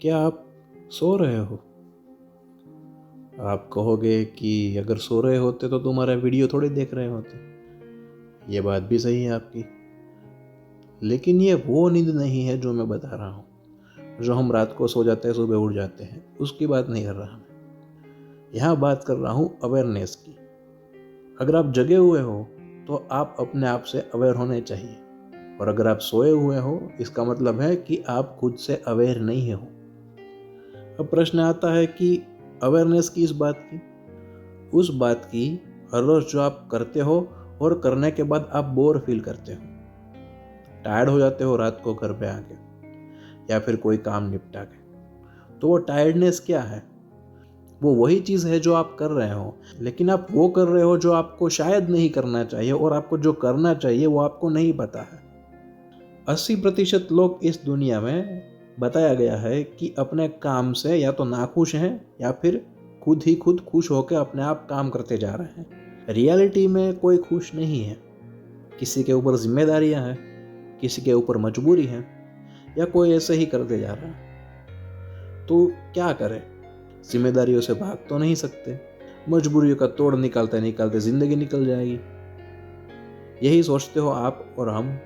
क्या आप सो रहे हो? आप कहोगे कि अगर सो रहे होते तो तुम्हारा वीडियो थोड़ी देख रहे होते। ये बात भी सही है आपकी, लेकिन ये वो नींद नहीं है जो मैं बता रहा हूँ। जो हम रात को सो जाते हैं, सुबह उठ जाते हैं, उसकी बात नहीं कर रहा मैं। यहाँ बात कर रहा हूँ अवेयरनेस की। अगर आप जगे हुए हो तो आप अपने आप से अवेयर होने चाहिए, और अगर आप सोए हुए हो इसका मतलब है कि आप खुद से अवेयर नहीं हो। अब प्रश्न आता है कि अवेयरनेस की, इस बात की, उस बात की हर रोज जो आप करते हो और करने के बाद आप बोर फील करते हो, टायर्ड हो जाते हो रात को घर पे आके या फिर कोई काम निपटा के। तो वो टायर्डनेस क्या है? वो वही चीज़ है जो आप कर रहे हो, लेकिन आप वो कर रहे हो जो आपको शायद नहीं करना चाहिए, और आपको जो करना चाहिए वो आपको नहीं पता है। 80% लोग इस दुनिया में बताया गया है कि अपने काम से या तो नाखुश हैं या फिर खुद ही खुद खुश होकर अपने आप काम करते जा रहे हैं। रियलिटी में कोई खुश नहीं है। किसी के ऊपर जिम्मेदारियां हैं, किसी के ऊपर मजबूरी है, या कोई ऐसे ही करते जा रहा है। तो क्या करें? जिम्मेदारियों से भाग तो नहीं सकते, मजबूरियों का तोड़ निकालते निकालते जिंदगी निकल जाएगी। यही सोचते हो आप और हम।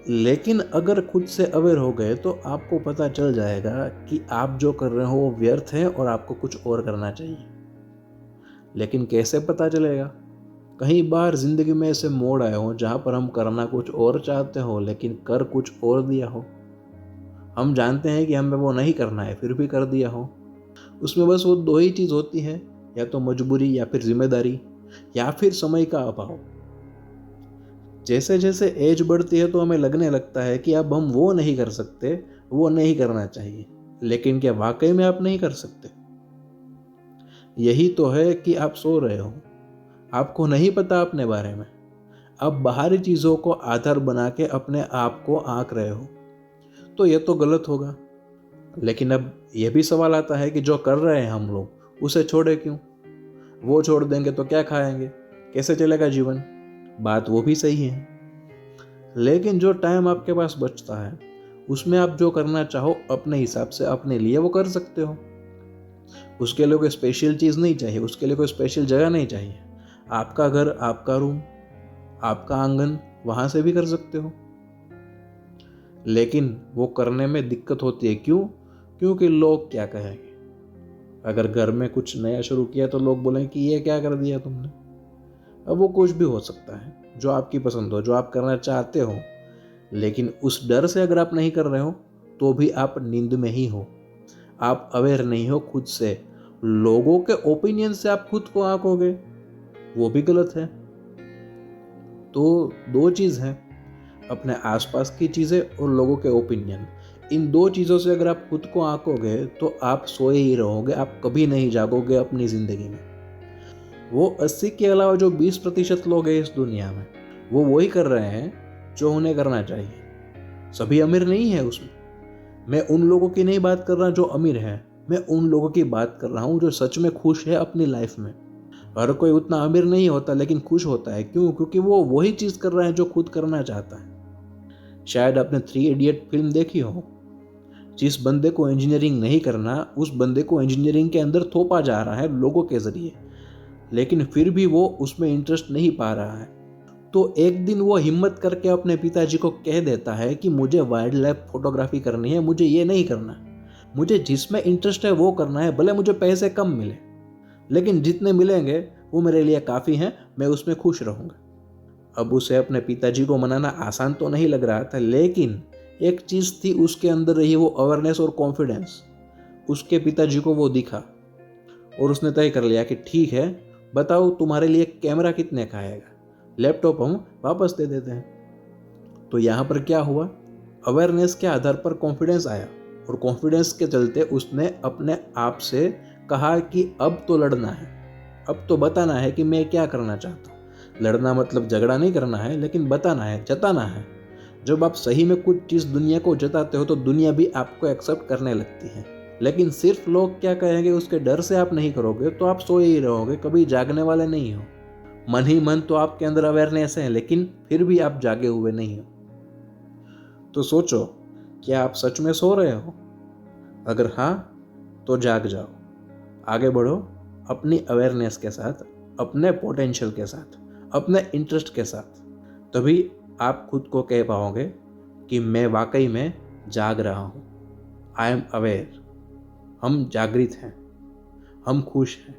लेकिन अगर खुद से अवेयर हो गए तो आपको पता चल जाएगा कि आप जो कर रहे हो वो व्यर्थ है और आपको कुछ और करना चाहिए। लेकिन कैसे पता चलेगा? कई बार जिंदगी में ऐसे मोड़ आए हो जहां पर हम करना कुछ और चाहते हो लेकिन कर कुछ और दिया हो। हम जानते हैं कि हमें वो नहीं करना है, फिर भी कर दिया हो। उसमें बस वो दो ही चीज होती है, या तो मजबूरी या फिर जिम्मेदारी या फिर समय का अभाव। जैसे जैसे एज बढ़ती है तो हमें लगने लगता है कि अब हम वो नहीं कर सकते, वो नहीं करना चाहिए। लेकिन क्या वाकई में आप नहीं कर सकते? यही तो है कि आप सो रहे हो। आपको नहीं पता अपने बारे में। आप बाहरी चीज़ों को आधार बना के अपने आप को आंक रहे हो। तो ये तो गलत होगा। लेकिन अब यह भी सवाल आता है कि जो कर रहे हैं हम लोग, उसे छोड़े क्यों? वो छोड़ देंगे तो क्या खाएंगे, कैसे चलेगा जीवन? बात वो भी सही है। लेकिन जो टाइम आपके पास बचता है उसमें आप जो करना चाहो अपने हिसाब से अपने लिए वो कर सकते हो। उसके लिए कोई स्पेशल चीज़ नहीं चाहिए, उसके लिए कोई स्पेशल जगह नहीं चाहिए। आपका घर, आपका रूम, आपका आंगन, वहाँ से भी कर सकते हो। लेकिन वो करने में दिक्कत होती है। क्यों? क्योंकि लोग क्या कहेंगे। अगर घर में कुछ नया शुरू किया तो लोग बोलेंगे कि ये क्या कर दिया तुमने। अब वो कुछ भी हो सकता है, जो आपकी पसंद हो, जो आप करना चाहते हो। लेकिन उस डर से अगर आप नहीं कर रहे हो तो भी आप नींद में ही हो। आप अवेयर नहीं हो खुद से। लोगों के ओपिनियन से आप खुद को आंकोगे, वो भी गलत है। तो दो चीज़ है, अपने आसपास की चीज़ें और लोगों के ओपिनियन। इन दो चीज़ों से अगर आप खुद को आंकोगे तो आप सोए ही रहोगे, आप कभी नहीं जागोगे अपनी ज़िंदगी में। वो 80 के अलावा जो 20% लोग हैं इस दुनिया में, वो वही कर रहे हैं जो उन्हें करना चाहिए। सभी अमीर नहीं है उसमें। मैं उन लोगों की नहीं बात कर रहा जो अमीर हैं, मैं उन लोगों की बात कर रहा हूँ जो सच में खुश है अपनी लाइफ में। हर कोई उतना अमीर नहीं होता लेकिन खुश होता है। क्यों? क्योंकि वो वही चीज़ कर रहा है जो खुद करना चाहता है। शायद आपने 3 इडियट फिल्म देखी हो। जिस बंदे को इंजीनियरिंग नहीं करना, उस बंदे को इंजीनियरिंग के अंदर थोपा जा रहा है लोगों के जरिए, लेकिन फिर भी वो उसमें इंटरेस्ट नहीं पा रहा है। तो एक दिन वो हिम्मत करके अपने पिताजी को कह देता है कि मुझे वाइल्ड लाइफ फोटोग्राफी करनी है, मुझे ये नहीं करना, मुझे जिसमें इंटरेस्ट है वो करना है, भले मुझे पैसे कम मिले, लेकिन जितने मिलेंगे वो मेरे लिए काफ़ी हैं, मैं उसमें खुश रहूँगा। अब उसे अपने पिताजी को मनाना आसान तो नहीं लग रहा था, लेकिन एक चीज़ थी उसके अंदर रही, वो अवेयरनेस और कॉन्फिडेंस। उसके पिताजी को वो दिखा और उसने तय कर लिया कि ठीक है, बताओ तुम्हारे लिए कैमरा कितने का आएगा, लैपटॉप हम वापस दे देते हैं। तो यहाँ पर क्या हुआ? अवेयरनेस के आधार पर कॉन्फिडेंस आया, और कॉन्फिडेंस के चलते उसने अपने आप से कहा कि अब तो लड़ना है, अब तो बताना है कि मैं क्या करना चाहता हूँ। लड़ना मतलब झगड़ा नहीं करना है, लेकिन बताना है, जताना है। जब आप सही में कुछ चीज़ दुनिया को जताते हो तो दुनिया भी आपको एक्सेप्ट करने लगती है। लेकिन सिर्फ लोग क्या कहेंगे उसके डर से आप नहीं करोगे तो आप सोए ही रहोगे, कभी जागने वाले नहीं हो। मन ही मन तो आपके अंदर अवेयरनेस है, लेकिन फिर भी आप जागे हुए नहीं हो। तो सोचो, क्या आप सच में सो रहे हो? अगर हाँ तो जाग जाओ, आगे बढ़ो अपनी अवेयरनेस के साथ, अपने पोटेंशियल के साथ, अपने इंटरेस्ट के साथ। तभी आप खुद को कह पाओगे कि मैं वाकई में जाग रहा हूँ। I am aware. हम जागृत हैं, हम खुश हैं,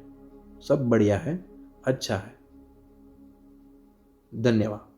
सब बढ़िया है, अच्छा है। धन्यवाद।